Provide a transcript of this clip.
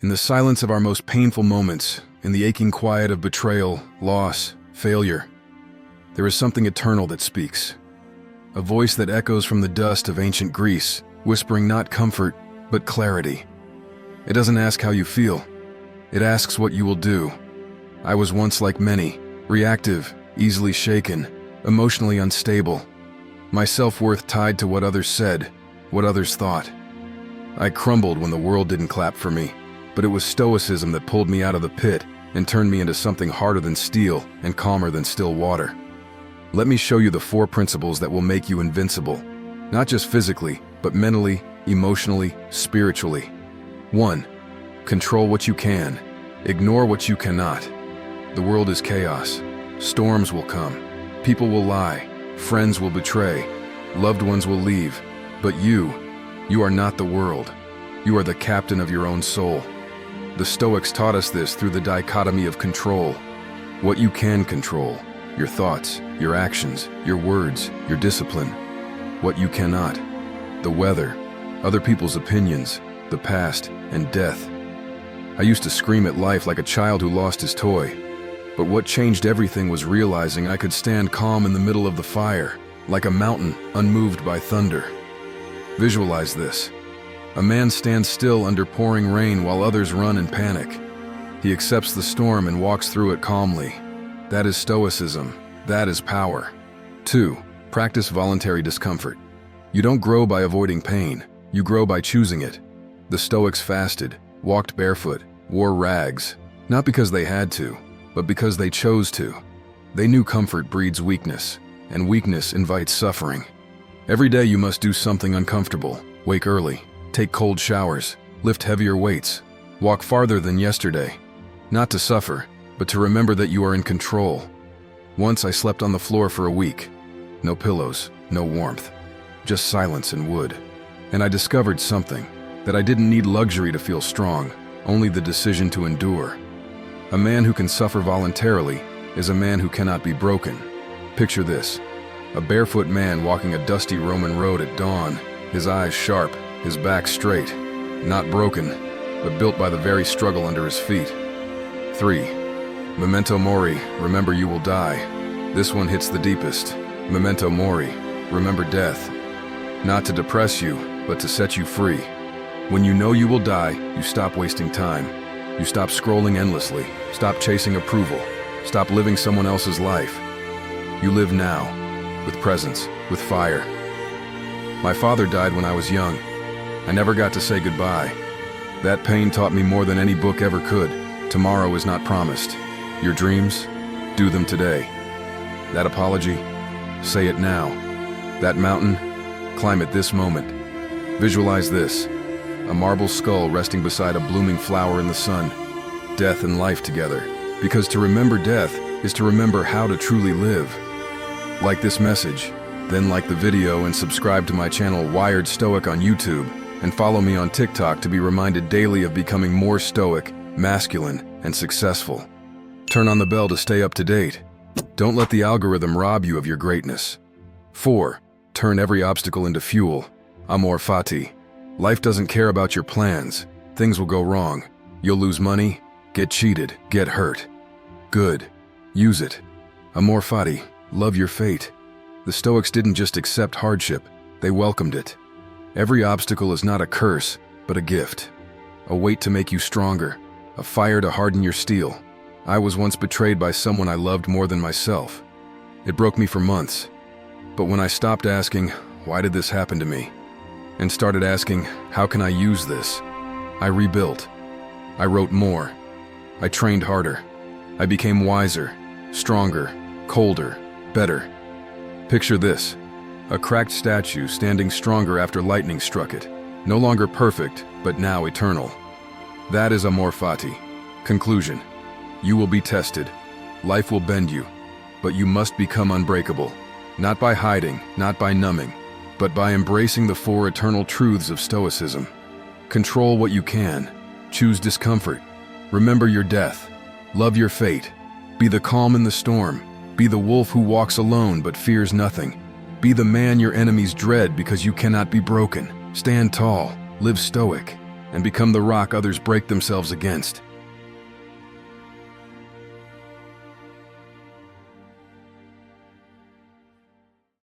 In the silence of our most painful moments, in the aching quiet of betrayal, loss, failure, there is something eternal that speaks. A voice that echoes from the dust of ancient Greece, whispering not comfort, but clarity. It doesn't ask how you feel. It asks what you will do. I was once like many, reactive, easily shaken, emotionally unstable. My self-worth tied to what others said, what others thought. I crumbled when the world didn't clap for me, but it was Stoicism that pulled me out of the pit and turned me into something harder than steel and calmer than still water. Let me show you the 4 principles that will make you invincible, not just physically, but mentally, emotionally, spiritually. 1. Control what you can. Ignore what you cannot. The world is chaos. Storms will come. People will lie. Friends will betray. Loved ones will leave. But you are not the world. You are the captain of your own soul. The Stoics taught us this through the dichotomy of control. What you can control: your thoughts, your actions, your words, your discipline. What you cannot: the weather, other people's opinions, the past, and death. I used to scream at life like a child who lost his toy. But what changed everything was realizing I could stand calm in the middle of the fire, like a mountain unmoved by thunder. Visualize this. A man stands still under pouring rain while others run in panic. He accepts the storm and walks through it calmly. That is Stoicism. That is power. 2. Practice voluntary discomfort. You don't grow by avoiding pain. You grow by choosing it. The Stoics fasted, walked barefoot, wore rags, not because they had to, but because they chose to. They knew comfort breeds weakness, and weakness invites suffering. Every day you must do something uncomfortable. Wake early, take cold showers, lift heavier weights, walk farther than yesterday. Not to suffer, but to remember that you are in control. Once I slept on the floor for a week. No pillows, no warmth, just silence and wood. And I discovered something, that I didn't need luxury to feel strong, only the decision to endure. A man who can suffer voluntarily is a man who cannot be broken. Picture this: a barefoot man walking a dusty Roman road at dawn, his eyes sharp, his back straight, not broken, but built by the very struggle under his feet. 3. Memento mori, remember you will die. This one hits the deepest. Memento mori, remember death. Not to depress you, but to set you free. When you know you will die, you stop wasting time. You stop scrolling endlessly, stop chasing approval, stop living someone else's life. You live now, with presence, with fire. My father died when I was young. I never got to say goodbye. That pain taught me more than any book ever could. Tomorrow is not promised. Your dreams, do them today. That apology, say it now. That mountain, climb it this moment. Visualize this: a marble skull resting beside a blooming flower in the sun. Death and life together. Because to remember death is to remember how to truly live. Like this message, then like the video and subscribe to my channel Wired Stoic on YouTube, and follow me on TikTok to be reminded daily of becoming more stoic, masculine, and successful. Turn on the bell to stay up to date. Don't let the algorithm rob you of your greatness. 4. Turn every obstacle into fuel. Amor fati. Life doesn't care about your plans. Things will go wrong. You'll lose money, get cheated, get hurt. Good. Use it. Amor fati. Love your fate. The Stoics didn't just accept hardship, they welcomed it. Every obstacle is not a curse, but a gift. A weight to make you stronger, a fire to harden your steel. I was once betrayed by someone I loved more than myself. It broke me for months. But when I stopped asking, why did this happen to me? And started asking, how can I use this? I rebuilt. I wrote more. I trained harder. I became wiser, stronger, colder, better. Picture this: a cracked statue standing stronger after lightning struck it. No longer perfect, but now eternal. That is amor fati. Conclusion: you will be tested. Life will bend you. But you must become unbreakable. Not by hiding, not by numbing, but by embracing the 4 eternal truths of Stoicism. Control what you can. Choose discomfort. Remember your death. Love your fate. Be the calm in the storm. Be the wolf who walks alone but fears nothing. Be the man your enemies dread because you cannot be broken. Stand tall. Live stoic. and become the rock others break themselves against.